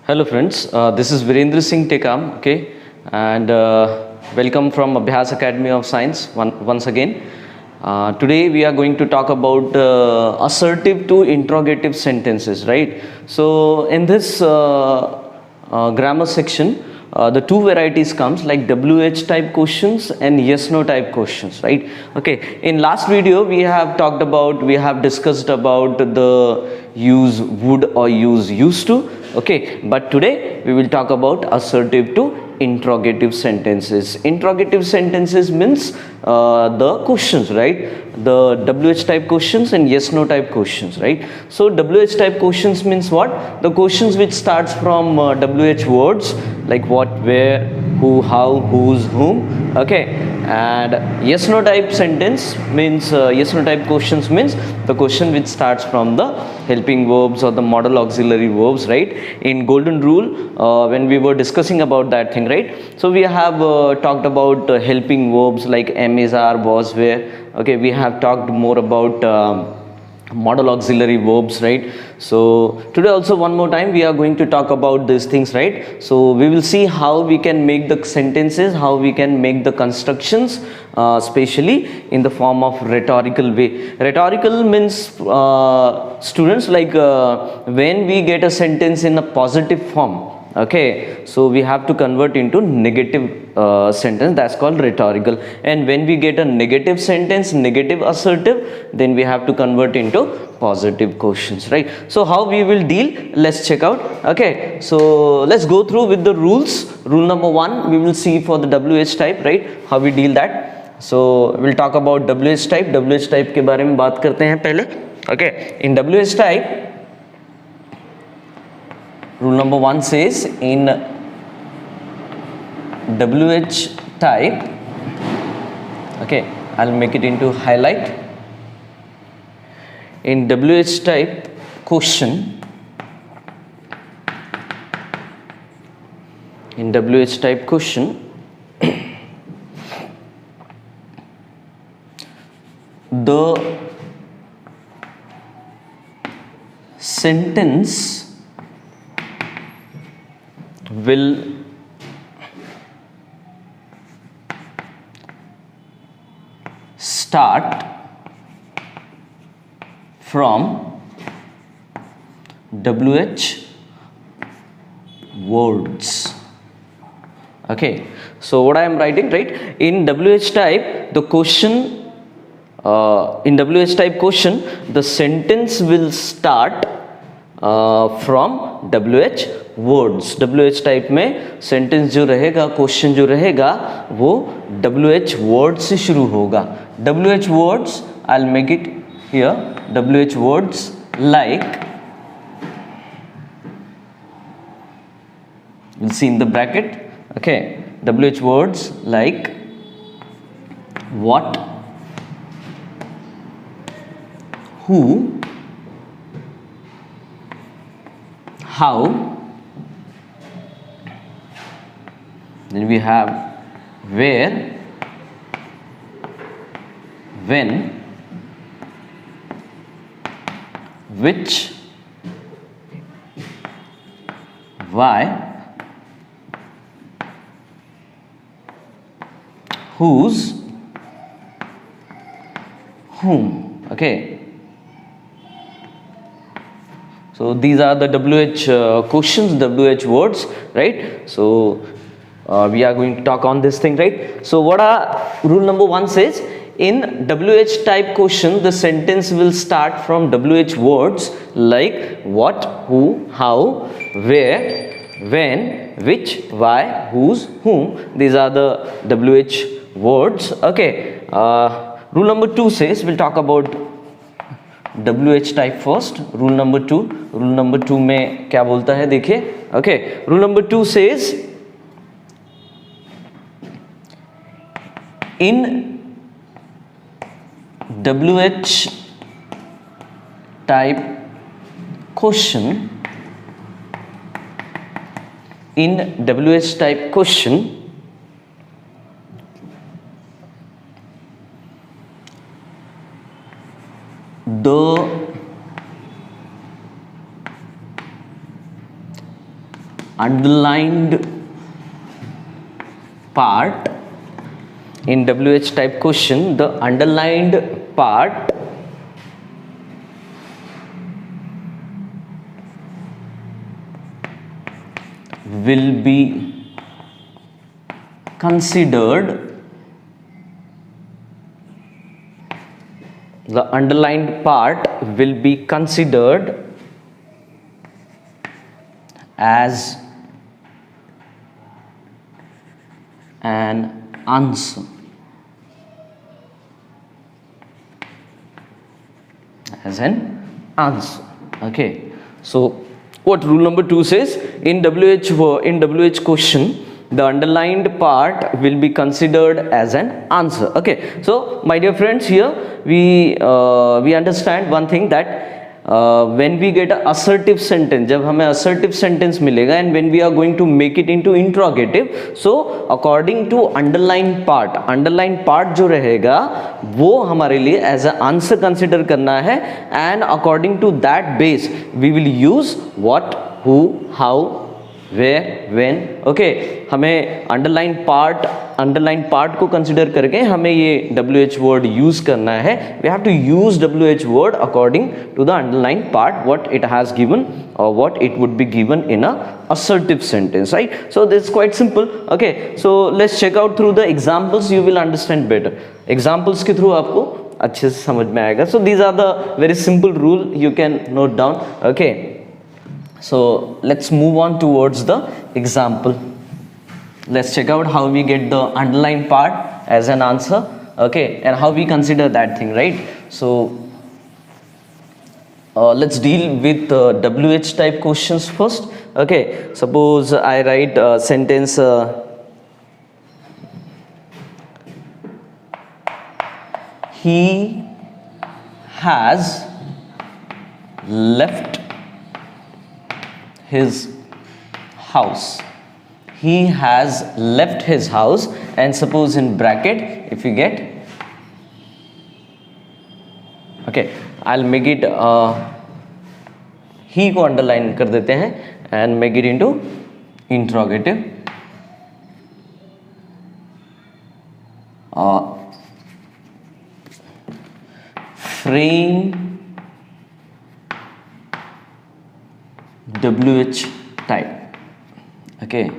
Hello friends, this is Virendra Singh Tekam, okay, and welcome from Abhyas Academy of Science once again. Today we are going to talk about assertive to interrogative sentences, right? So in this grammar section, the two varieties comes like WH type questions and yes no type questions, right? Okay, in last video we have discussed about the use would or use used to, okay, but today we will talk about assertive to interrogative sentences. Interrogative sentences means the questions, right? The WH type questions and yes no type questions, right? So WH type questions means what? The questions which starts from WH words like what, where, who, how, whose, whom, okay. And yes no type sentence means yes no type questions means the question which starts from the helping verbs or the modal auxiliary verbs, right? In golden rule, when we were discussing about that thing, right? So we have talked about helping verbs like am, is, are, was, were, okay. We have talked more about modal auxiliary verbs, right? So today also one more time we are going to talk about these things, right? So we will see how we can make the sentences, how we can make the constructions, especially in the form of rhetorical way. Rhetorical means students, like when we get a sentence in a positive form, okay, so we have to convert into negative sentence, that's called rhetorical. And when we get a negative sentence, negative assertive, then we have to convert into positive questions, right? So how we will deal, let's check out, okay. So let's go through with the rules. Rule number 1 we will see for the WH type, right? How we deal that. So we'll talk about WH type. WH type के बारे में बात करते हैं पहले, okay. In WH type, rule number 1 says in WH type, okay, I'll make it into highlight. In WH type question, in WH type question, the sentence will start from WH words, okay. So what I am writing, right? In WH type the question, in WH type question the sentence will start from WH words. WH type में sentence जो रहेगा, question जो रहेगा, वो WH words से शुरू होगा. WH words, I'll make it here, WH words like, you'll see in the bracket, okay, WH words like what, who, how, then we have where, when, which, why, whose, whom, okay. So these are the WH questions, WH words, right? So we are going to talk on this thing, right? So what are rule number 1 says, in WH type question the sentence will start from WH words like what, who, how, where, when, which, why, whose, whom. These are the WH words, okay. Rule number 2 says, we'll talk about WH type first. Rule number 2 में क्या बोलता है देखिए, okay. Rule number 2 says in WH type question, in WH type question the underlined part in WH type question, the underlined part will be considered, the underlined part will be considered as an answer. As an answer. Okay. So what rule number 2 says, in WH question, the underlined part will be considered as an answer. Okay, so my dear friends, here we understand one thing, that when we get an assertive sentence, जब हमें assertive sentence मिलेगा, and when we are going to make it into interrogative, so according to underline part जो रहेगा वो हमारे लिए as an answer consider करना है, and according to that base we will use what, who, how, where, when. okay, हमें underline part को consider करके हमें ये WH word use करना है. we have to use WH word according to the underline part, what it has given or what it would be given in a assertive sentence, right? So this is quite simple. okay, so let's check out through the examples, you will understand better. examples के through आपको अच्छे से समझ में आएगा. so these are the very simple rule you can note down. okay, so let's move on towards the example. Let's check out how we get the underline part as an answer. okay, and how we consider that thing, right? so let's deal with WH type questions first. okay, suppose I write a sentence, he has left his house. He has left his house, and suppose in bracket if you get, okay, I'll make it he को underline कर देते हैं and make it into interrogative. Frame WH type. okay,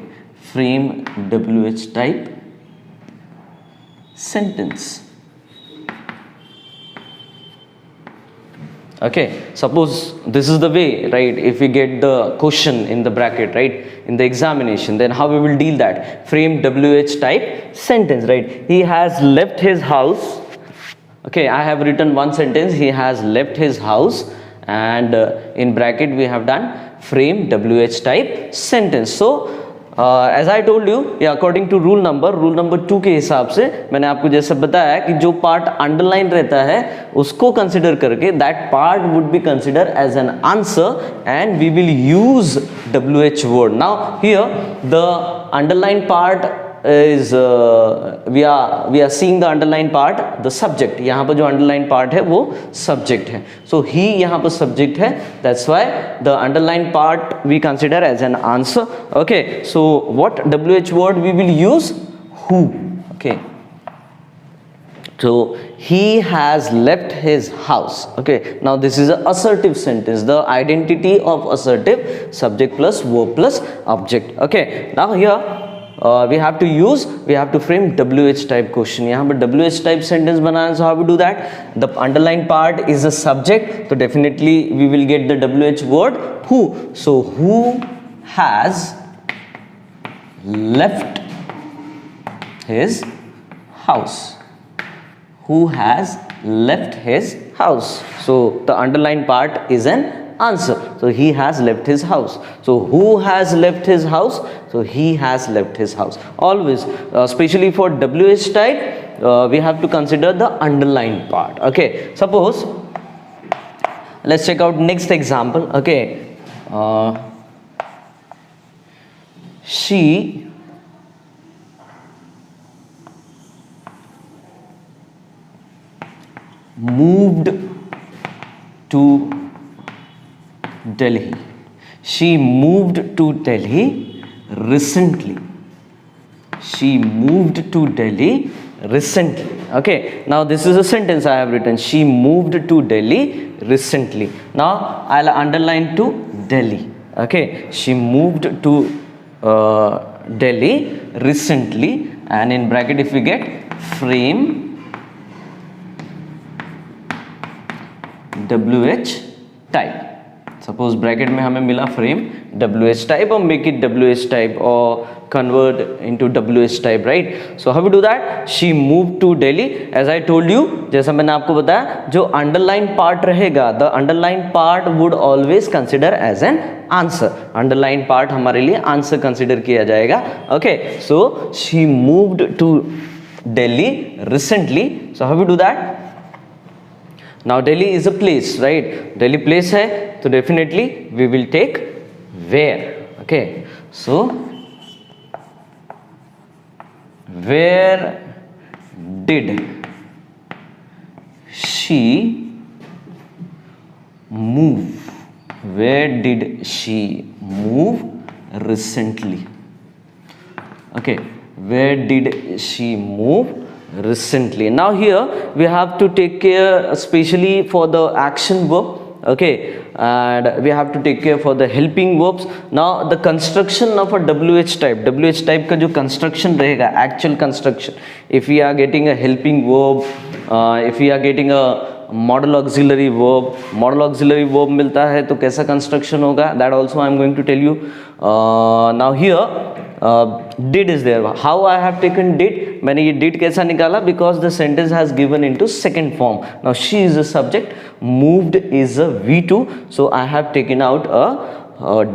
frame WH type sentence. okay, suppose this is the way, right? if we get the question in the bracket, right, in the examination, then how we will deal that? frame WH type sentence, right? he has left his house. okay, I have written one sentence, he has left his house, and in bracket we have done frame WH type sentence. so as I told you, according to rule number 2 के हिसाब से मैंने आपको जैसे बताया कि जो part underline रहता है उसको कंसिडर करके that part would be considered as an answer, and we will use WH word. now here the underline part is we are seeing the underline part, the subject. यहाँ पर जो underline part है वो subject है. so he यहाँ पर subject है, that's why the underline part we consider as an answer. okay, so what WH word we will use? who. okay, so he has left his house. okay, now this is an assertive sentence, the identity of assertive, subject plus verb plus object. okay, now here we have to frame WH type question. यहाँ पर WH type sentence banana, so how we do that? the underline part is a subject, so definitely we will get the WH word who. so who has left his house. who has left his house. so the underline part is an answer, so he has left his house. so who has left his house? so he has left his house. always especially for WH type we have to consider the underlined part. okay, suppose let's check out next example. okay, she moved to Delhi. she moved to Delhi recently. She moved to Delhi recently. Okay, now this is a sentence I have written. She moved to Delhi recently. Now I'll underline to Delhi. Okay, she moved to Delhi recently, and in bracket if we get frame WH type. Suppose bracket में हमें मिला frame WH type और make it WH type or convert into WH type, right? So how we do that? She moved to Delhi. As I told you, जैसा मैंने आपको बताया, जो underline part रहेगा, the underline part would always consider as an answer. Underline part हमारे लिए answer consider किया जाएगा. Okay, so she moved to Delhi recently. So how we do that? Now Delhi is a place, right? Delhi place है, तो definitely we will take where. Okay, so where did she move? Where did she move recently? Okay, where did she move recently? Now here we have to take care especially for the action verb. Okay, and we have to take care for the helping verbs. Now the construction of a WH type का जो construction रहेगा, actual construction, if we are getting a helping verb, if we are getting a model auxiliary verb मिलता है तो कैसा construction होगा, that also I am going to tell you. Now here did is there. How I have taken did? मैंने ये did कैसा निकाला? Because the sentence has given into second form. Now she is a subject, moved is a V2, so I have taken out a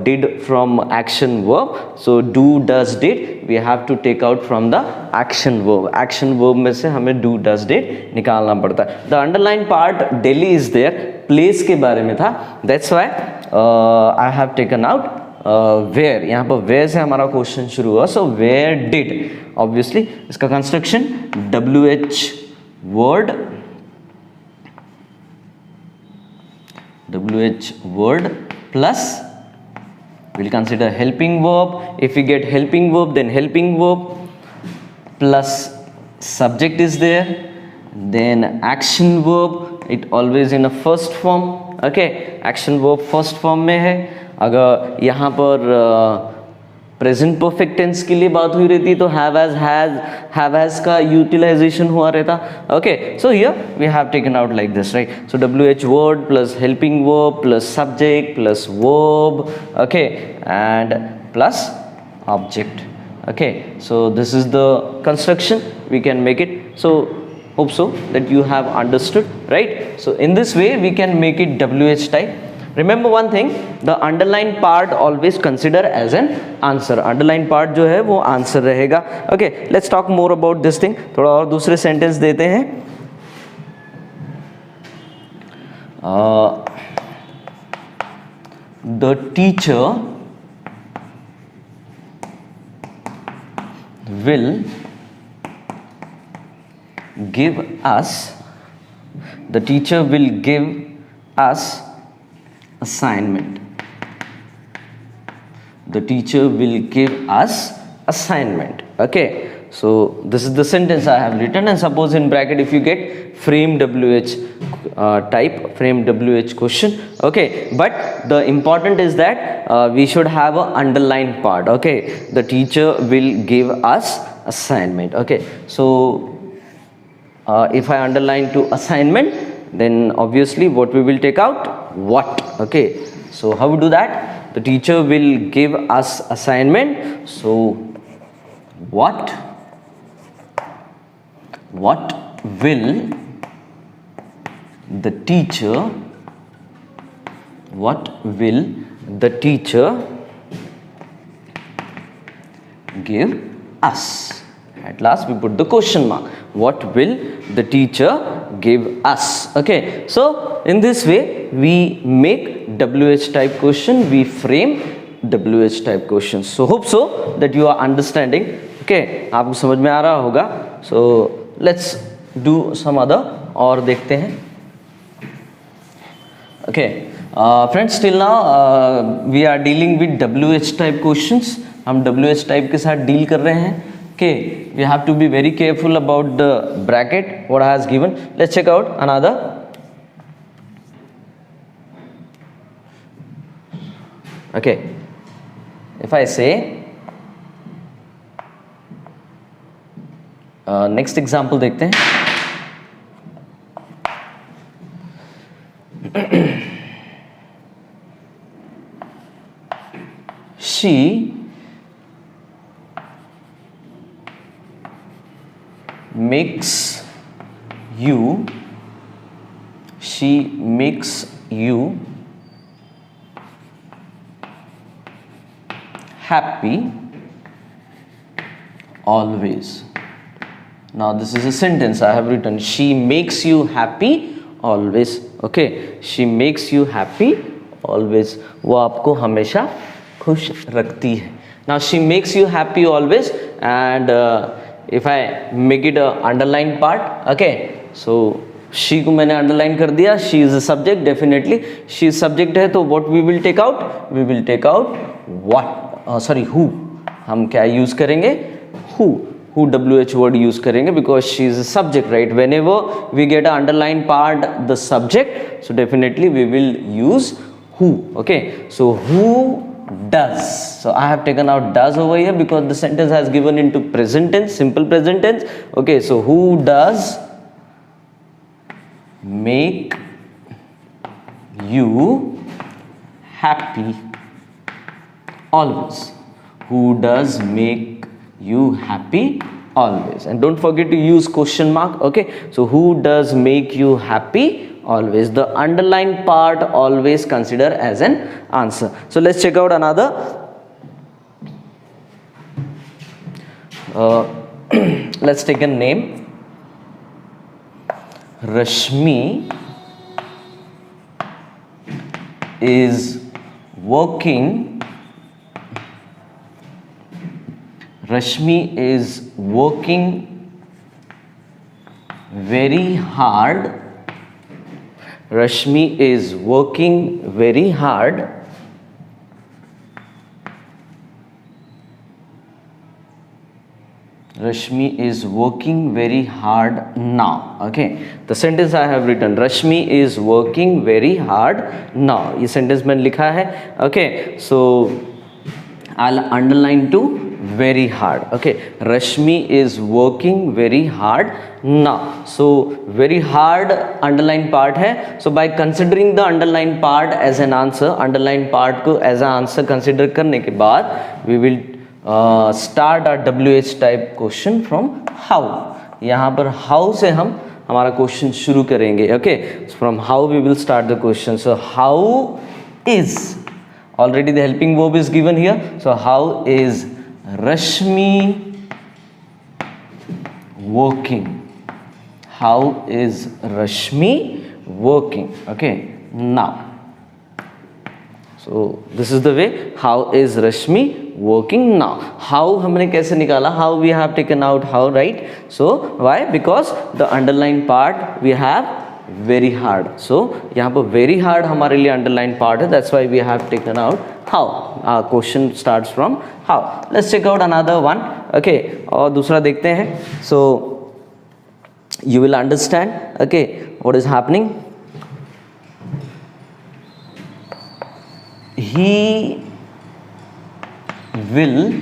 did from action verb. So do, does, did we have to take out from the action verb. Action verb में से हमें do, does, did निकालना पड़ता है. The underlined part Delhi is there, place के बारे में था. That's why I have taken out where. यहाँ पर where से हमारा क्वेश्चन शुरू हुआ. So where did, obviously इसका construction WH word plus we'll consider helping verb. If we get helping verb, then helping verb plus subject is there, then action verb, it always in a first form. Okay, action verb first form में है. अगर यहाँ पर present perfect tense के लिए बात हुई रहती तो हैव हैज का यूटिलाइजेशन हुआ रहता. Okay, so here we have taken out like this, right? So WH word plus helping verb plus subject plus verb, okay, and plus object. Okay, so this is the construction. We can make it. So hope so that you have understood, right? So in this way we can make it WH type. Remember one thing, the underlined part always consider as an answer. Underlined part जो है वो answer रहेगा. Okay, let's talk more about this thing. थोड़ा और दूसरे sentence देते हैं. The teacher will give us assignment. The teacher will give us assignment. Okay, so this is the sentence I have written, and suppose in bracket if you get frame WH type, frame WH question. Okay, but the important is that we should have a underlined part. Okay, the teacher will give us assignment. Okay, so if I underline to assignment, then obviously what we will take out? What? Okay, so how we do that? The teacher will give us assignment. So what will the teacher give us? At last we put the question mark. What will the teacher give us? Okay, so in this way we make WH type question, we frame WH type questions. So hope so that you are understanding. Okay, आपको समझ में आ रहा होगा. So let's do some other और देखते हैं. Okay, friends, till now we are dealing with WH type questions. हम WH type के साथ डील कर रहे हैं. Okay, we have to be very careful about the bracket what I has given. Let's check out another. Okay, if I say next example देखते हैं. She makes you happy always. Now this is a sentence I have written. She makes you happy always. Okay, she makes you happy always. वो आपको हमेशा खुश रखती है. Now she makes you happy always, and if I make it a underline part, okay, so she को मैंने underline कर दिया. She is a subject, definitely she is subject है, तो what we will take out? We will take out what? Who. हम क्या use करेंगे? Who WH word use करेंगे, because she is a subject, right? Whenever we get an underline part, the subject, so definitely we will use who. Okay, so who does. So I have taken out does over here because the sentence has given into present tense, simple present tense. Okay, so who does make you happy always. Who does make you happy always. And don't forget to use question mark. Okay, so who does make you happy always. The underlined part always consider as an answer. So let's check out another. Let's take a name. Rashmi is working very hard. Rashmi is working very hard now. Okay, the sentence I have written, Rashmi is working very hard now. ये sentence मैंने लिखा है. Okay, so I'll underline to very hard. Okay, Rashmi is working very hard now. So very hard underline part है. So by considering the underline part as an answer, underline part को as an answer consider करने के बाद, we will start our WH type question from how. यहाँ पर how से हम हमारा question शुरू करेंगे. Okay, so from how we will start the question. So how is, already the helping verb is given here. So how is Rashmi working? How is Rashmi working? Okay, now. So this is the way. How is Rashmi working now? How हमने कैसे निकाला? How we have taken out how, right? So why? Because the underlined part we have very hard. So यहाँ पर very hard हमारे लिए underlined part है. That's why we have taken out how. Our question starts from how. Let's check out another one. Okay, और दूसरा देखते हैं. So you will understand. Okay, what is happening. He will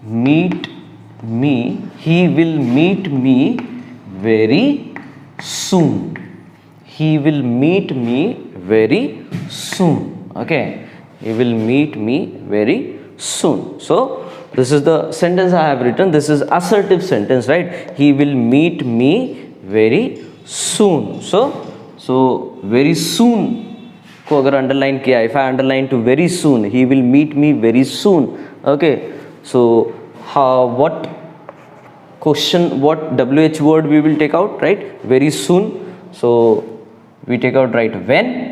meet me very soon. He will meet me very soon. Okay, he will meet me very soon. So this is the sentence I have written. This is assertive sentence, right? He will meet me very soon. So very soon को अगर underline किया, if I underline to very soon, he will meet me very soon. Okay, so what question, what WH word we will take out, right? Very soon. So we take out, right, when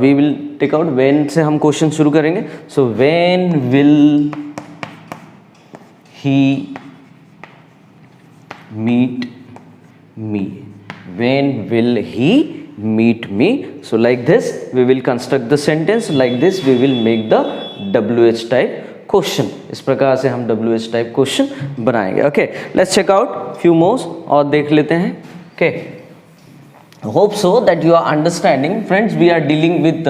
we will take out when से हम question शुरू करेंगे. So when will he meet me? When will he meet me. So like this we will construct the sentence, like this we will make the WH type question. इस प्रकार से हम WH type question बनाएंगे. Okay, let's check out few mores और देख लेते हैं. Okay, hope so that you are understanding. Friends, we are dealing with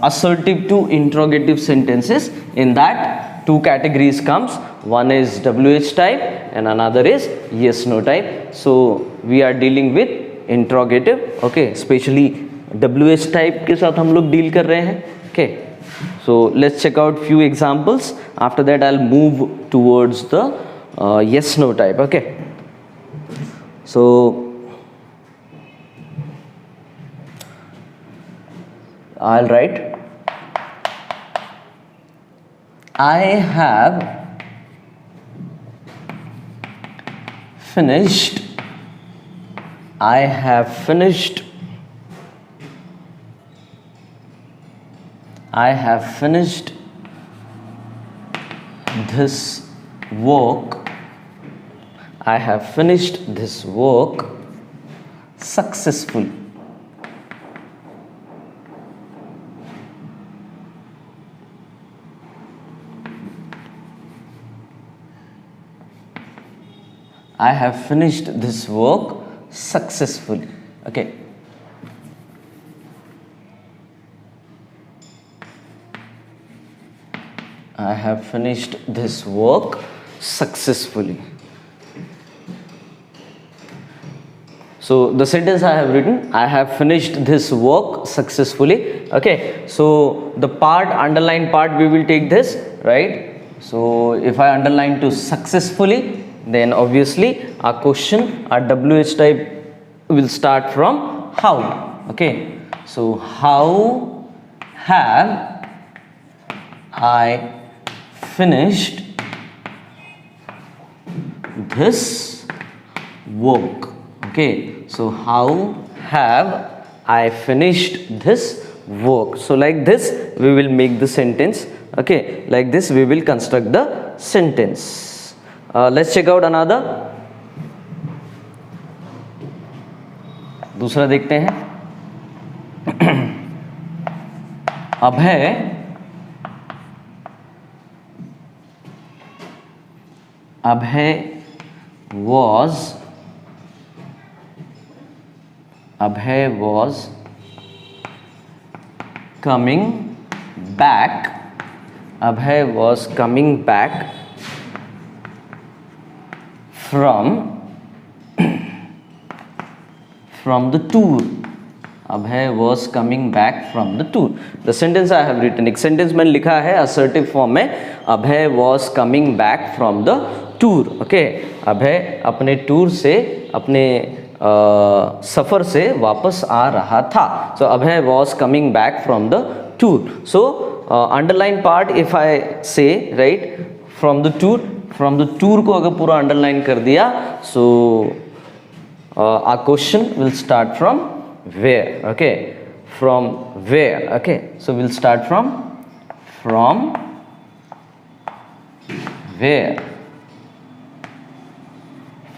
assertive to interrogative sentences. In that, two categories comes. One is WH type and another is yes no type. So we are dealing with interrogative. Okay, especially WH type के साथ हम लोग deal कर रहे हैं. Okay, so let's check out few examples. After that I'll move towards the yes no type. Okay, so I'll write, I have finished, I have finished, I have finished this work, I have finished this work successfully. I have finished this work successfully. Okay. I have finished this work successfully. So the sentence I have written, I have finished this work successfully. Okay. So the part, underline part, we will take this, right? So if I underline to successfully, then obviously our question, our WH type will start from how. Okay, so how have I finished this work? Okay, so how have I finished this work? So like this we will make the sentence. Okay, like this we will construct the sentence. Let's check out another. दूसरा देखते हैं. अभय was coming back. Abhay was coming back from the tour. Abhay was coming back from the tour. The sentence I have written, एक sentence मैंने लिखा है assertive form में. Abhay was coming back from the tour. Okay, अभय अपने tour से, अपने सफ़र से वापस आ रहा था. So Abhay was coming back from the tour. So underline part, if I say, right, from the tour, from the tour को अगर पूरा underline कर दिया, so our question will start from where. Okay, from where. Okay, so we'll start from where.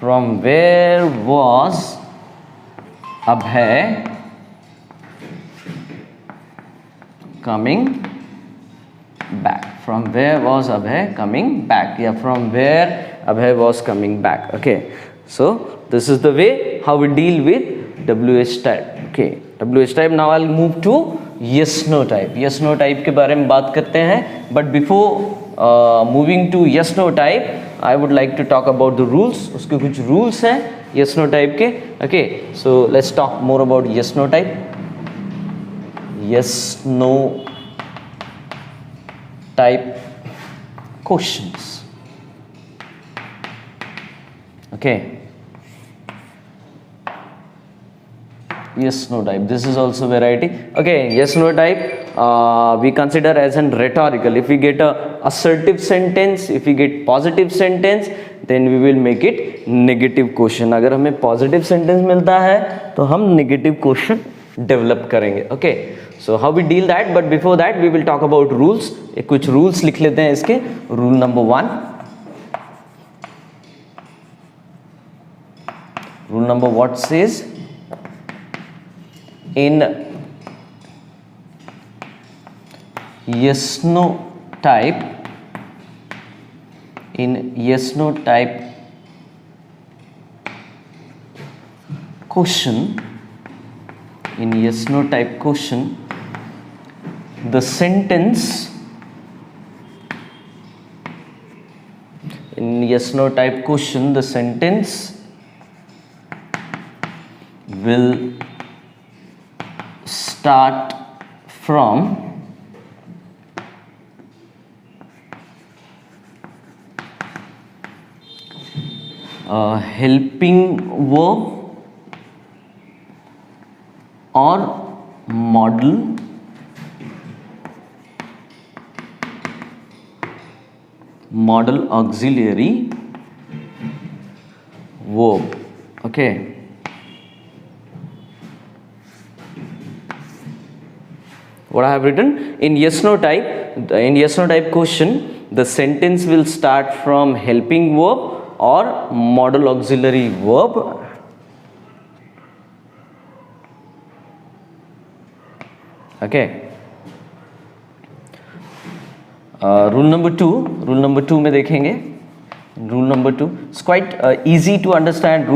From where was Abhay coming back? From where was Abhay coming back? Yeah, from where Abhay was coming back. Okay, so this is the way how we deal with WH type. Okay, WH type. Now I'll move to yes no type. Yes no type के बारे में बात करते हैं. But before moving to yes no type, I would like to talk about the rules. उसके कुछ rules हैं yes no type के. Okay, so let's talk more about yes no type. Yes no type questions. Okay, yes no type, this is also variety. Okay, yes no type we consider as an rhetorical. If we get a assertive sentence, if we get positive sentence, then we will make it negative question. अगर हमें positive sentence मिलता है तो हम negative question develop करेंगे. Okay, so how we deal that, but before that we will talk about rules. कुछ rules लिख लेते हैं इसके. Rule number 1. Rule number what says? in yes no type question, the sentence will start from helping verb or model auxiliary verb. Okay, what I have written in yes no type question, the sentence will start from helping verb or model auxiliary verb. Okay, rule number two में देखेंगे. Rule number two it's quite easy to understand.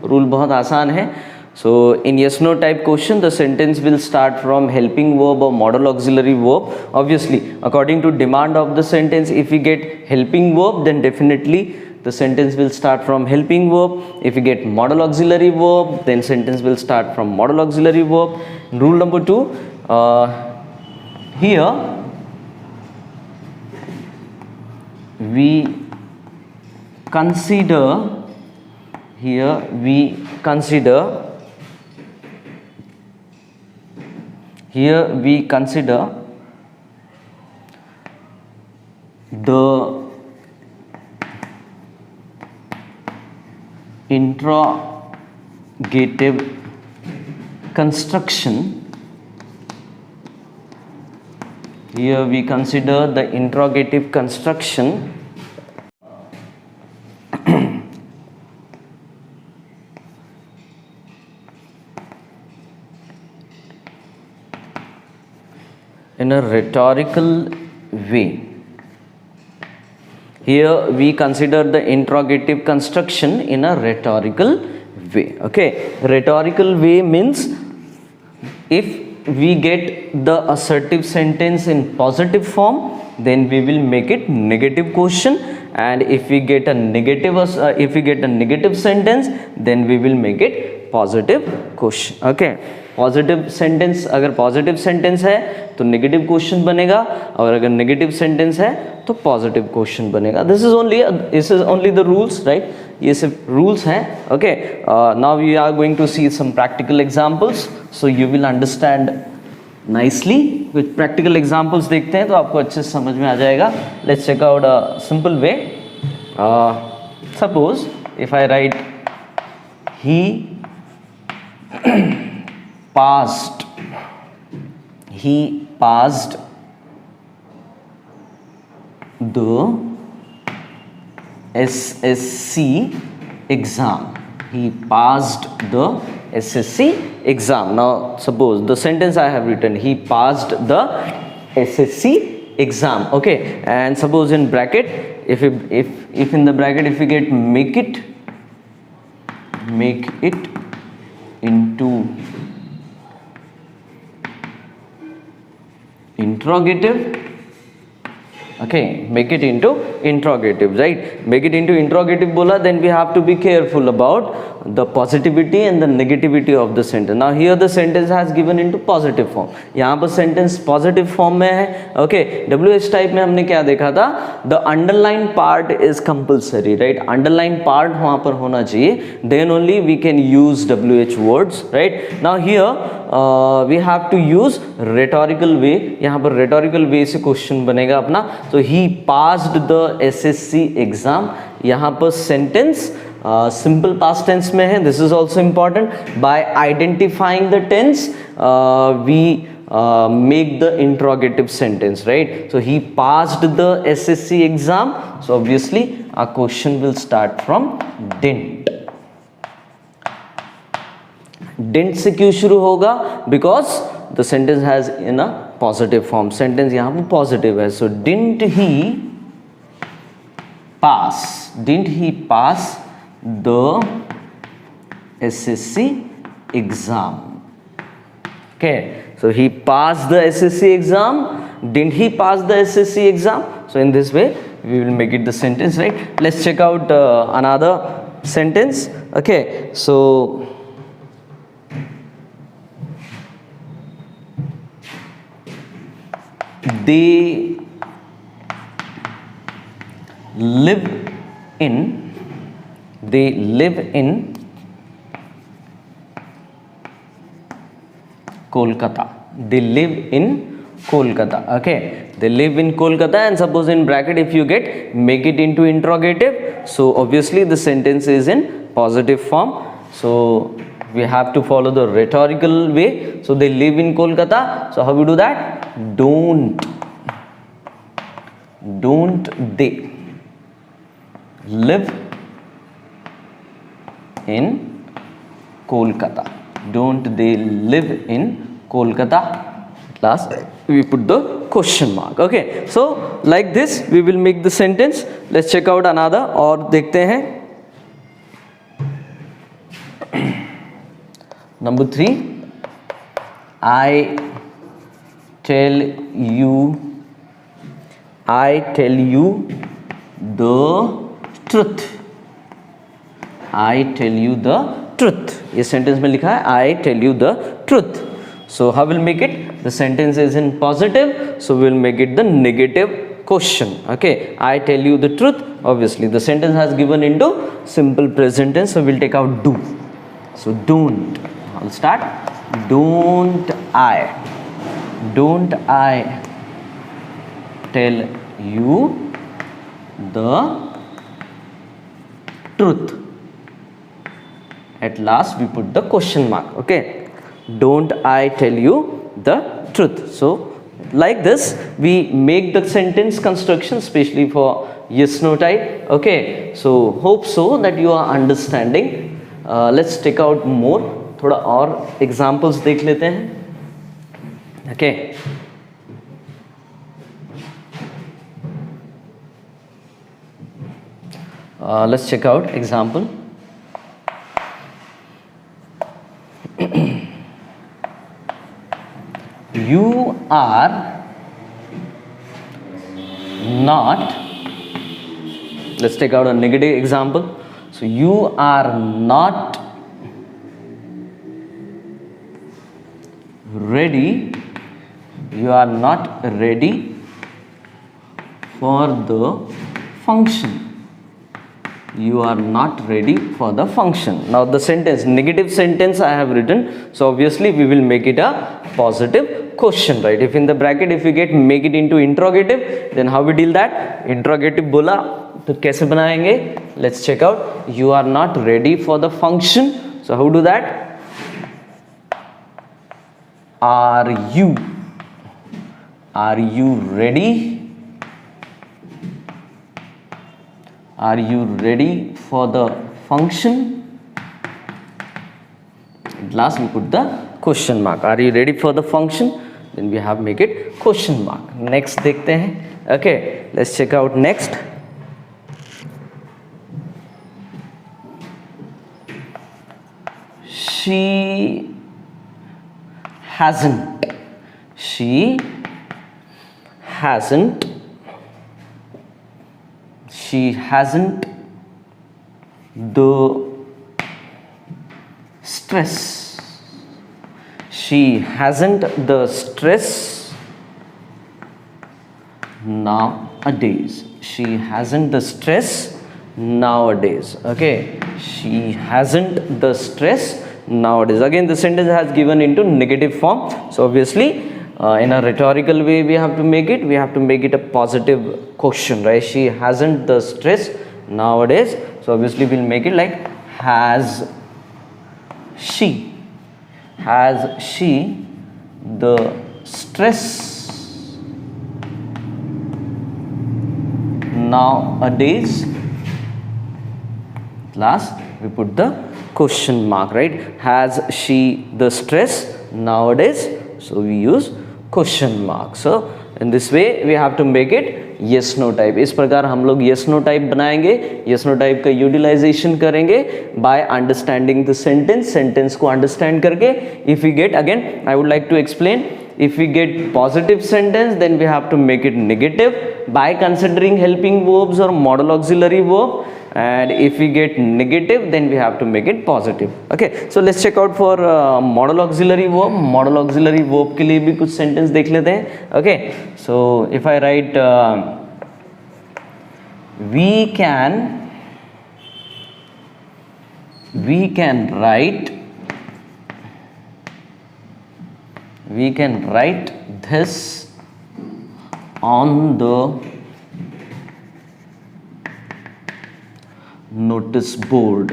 Rule बहुत आसान है. So in yes no type question, the sentence will start from helping verb or model auxiliary verb. Obviously, according to demand of the sentence, if we get helping verb, then definitely the sentence will start from helping verb. If we get model auxiliary verb, then sentence will start from model auxiliary verb. Rule number two, here we consider the interrogative construction. Here we consider the interrogative construction in a rhetorical way. Here we consider the interrogative construction in a rhetorical way. Okay, rhetorical way means if we get the assertive sentence in positive form, then we will make it negative question, and if we get a negative sentence, then we will make it positive question. Okay, positive sentence, अगर positive sentence है तो negative question बनेगा, और अगर negative sentence है तो positive question बनेगा. This is only the rules, right. ये सिर्फ रूल्स हैं. Okay, now we are going to see some practical examples, so you will understand nicely. With practical examples देखते हैं तो आपको अच्छे से समझ में आ जाएगा. Let's check out a simple way. Suppose if I write he passed the SSC exam. He passed the SSC exam. Now suppose the sentence I have written, he passed the SSC exam. Okay, and suppose in bracket, if in the bracket if we get make it into interrogative. Okay, make it into interrogative, right? Make it into interrogative bola, then we have to be careful about the positivity and the negativity of the sentence. Now here the sentence has given into positive form. यहाँ पर sentence positive form में है. Okay, WH type में हमने क्या देखा था? The underlined part is compulsory, right? Underlined part वहाँ पर होना चाहिए. Then only we can use WH words, right? Now here we have to use rhetorical way. यहाँ पर rhetorical way से question बनेगा अपना. So he passed the SSC exam. यहाँ पर sentence simple past tense में है. This is also important. By identifying the tense, we make the interrogative sentence, right? So he passed the SSC exam. So obviously our question will start from didn't. Didn't से क्यों शुरू होगा? Because the sentence has in a positive form, sentence यहाँ पर positive है. So didn't he pass the SSC exam. Okay, so he passed the SSC exam. Didn't he pass the SSC exam? So in this way we will make it the sentence, right? Let's check out another sentence. Okay, so they live in Kolkata. They live in Kolkata. Okay, they live in Kolkata, and suppose in bracket if you get, make it into interrogative, so obviously the sentence is in positive form, so we have to follow the rhetorical way. So they live in Kolkata, so how we do that? Don't they live in Kolkata? Don't they live in Kolkata? Last we put the question mark. Okay, so like this we will make the sentence. Let's check out another और देखते हैं. Number 3, I tell you the truth. I tell you the truth. ये sentence में लिखा है I tell you the truth. So how will make it? The sentence is in positive, so we will make it the negative question. Okay, I tell you the truth. Obviously the sentence has given into simple present tense, so we'll take out do. So don't. I'll start. Don't I tell you the truth? At last we put the question mark. Okay, don't I tell you the truth? So like this we make the sentence construction, especially for yes no type. Okay, so hope so that you are understanding. Let's take out more, थोड़ा और examples देख लेते हैं. Okay, let's check out example. You are not, let's take out a negative example. So you are not ready for the function. You are not ready for the function. Now the sentence, negative sentence I have written, so obviously we will make it a positive question, right? If in the bracket if we get make it into interrogative, then how we deal that? Interrogative बोला तो कैसे बनाएंगे? Let's check out. You are not ready for the function, so how do that? Are you ready? Are you ready for the function? At last we put the question mark. Are you ready for the function? Then we have make it question mark. Next देखते हैं. Okay, let's check out next. She hasn't the stress. She hasn't the stress nowadays. She hasn't the stress nowadays. Okay, she hasn't the stress nowadays. Again the sentence has given into negative form, so obviously in a rhetorical way we have to make it, a positive question, right? She hasn't the stress nowadays, so obviously we'll make it like has she the stress nowadays. Last we put the question mark, right? Has she the stress nowadays? So we use question mark. So in this way we have to make it yes no type. इस प्रकार हम लोग yes no type बनाएंगे. yes no type का utilization करेंगे by understanding the sentence को understand करके. if we get, again I would like to explain, if we get positive sentence then we have to make it negative by considering helping verbs or modal auxiliary verb, and if we get negative then we have to make it positive. Okay, so let's check out for modal auxiliary verb. modal auxiliary verb के लिए भी कुछ sentence देख लेते हैं. Okay, so if I write we can write this on the notice board.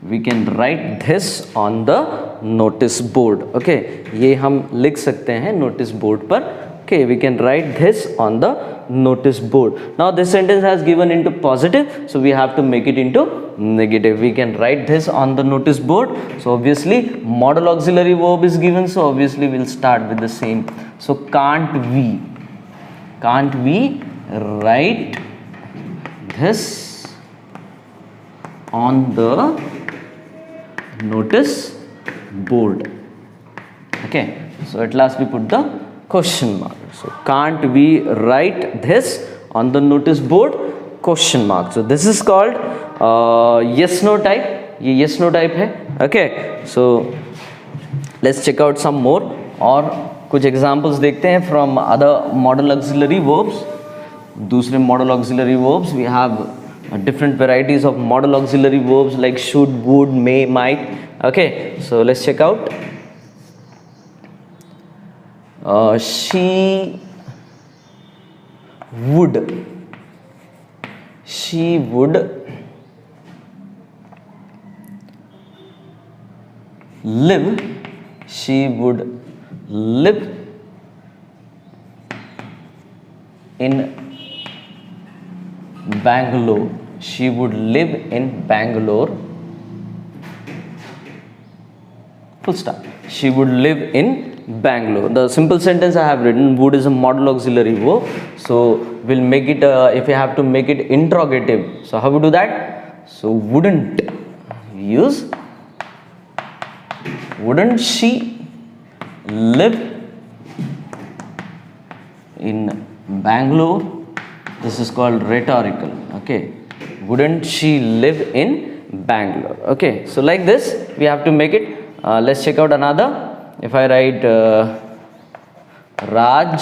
We can write this on the notice board. Okay, ये हम लिख सकते हैं notice board पर. Okay, we can write this on the notice board. Now this sentence has given into positive, so we have to make it into negative. We can write this on the notice board. So obviously modal auxiliary verb is given, so obviously we'll start with the same. So can't we write this on the notice board? Okay, so at last we put the question mark. So can't we write this on the notice board? Question mark. So this is called yes no type. ये yes no type है. Okay, so let's check out some more. और कुछ examples देखते हैं from other modal auxiliary verbs. दूसरे modal auxiliary verbs we have different varieties of modal auxiliary verbs like should, would, may, might. Okay, so let's check out. She would live in Bangalore. She would live in Bangalore. Full stop. She would live in Bangalore. The simple sentence I have written, would is a modal auxiliary verb. So we'll make it, if we have to make it interrogative. So how we do that? So wouldn't she live in Bangalore? This is called rhetorical. Okay, wouldn't she live in Bangalore? Okay, so like this we have to make it. Let's check out another. If I write Raj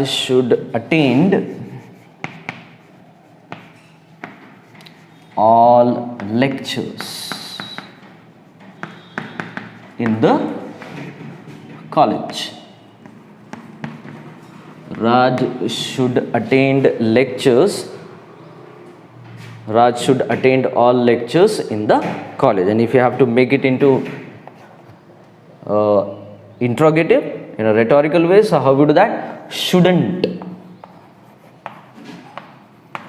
should attend all lectures in the college. Raj should attend all lectures in the college. And if you have to make it into interrogative in a rhetorical way, so how we do that? Shouldn't.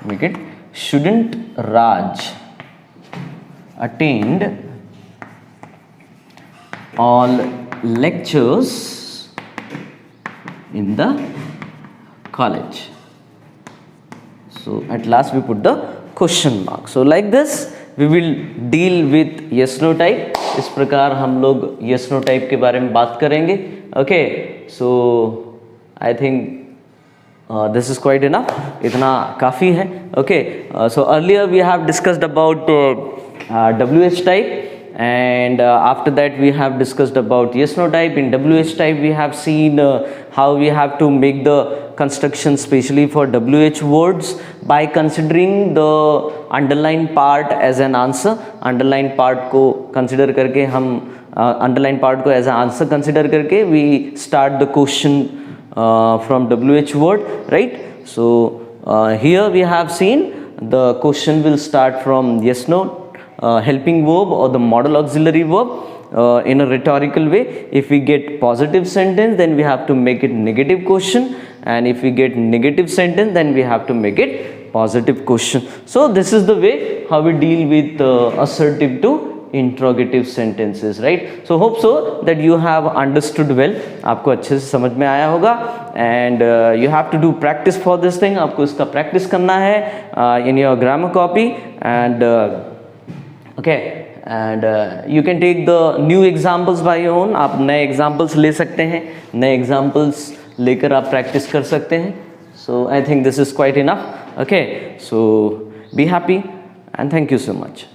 Make it, shouldn't Raj attend all lectures in the college? So at last we put the question mark. So like this we will deal with yes no type. इस प्रकार हम लोग yes no type के बारे में बात करेंगे. Okay, so I think this is quite enough. इतना काफ़ी है. Okay, so earlier we have discussed about WH type, and after that we have discussed about yes no type. In WH type we have seen how we have to make the construction specially for WH words by considering the underline part as an answer. Underline part को consider करके हम underline part को as an answer consider करके we start the question from WH word, right? So here we have seen the question will start from yes no helping verb or the modal auxiliary verb. In a rhetorical way, if we get positive sentence then we have to make it negative question, and if we get negative sentence, then we have to make it positive question. So this is the way how we deal with assertive to interrogative sentences, right? So hope so that you have understood well, आपको अच्छे से समझ में आया होगा, and you have to do practice for this thing. आपको इसका practice करना है in your grammar copy, and okay, and you can take the new examples by your own. आप नए examples ले सकते हैं, नए examples लेकर आप practice कर सकते हैं. So I think this is quite enough. Okay, so be happy and thank you so much.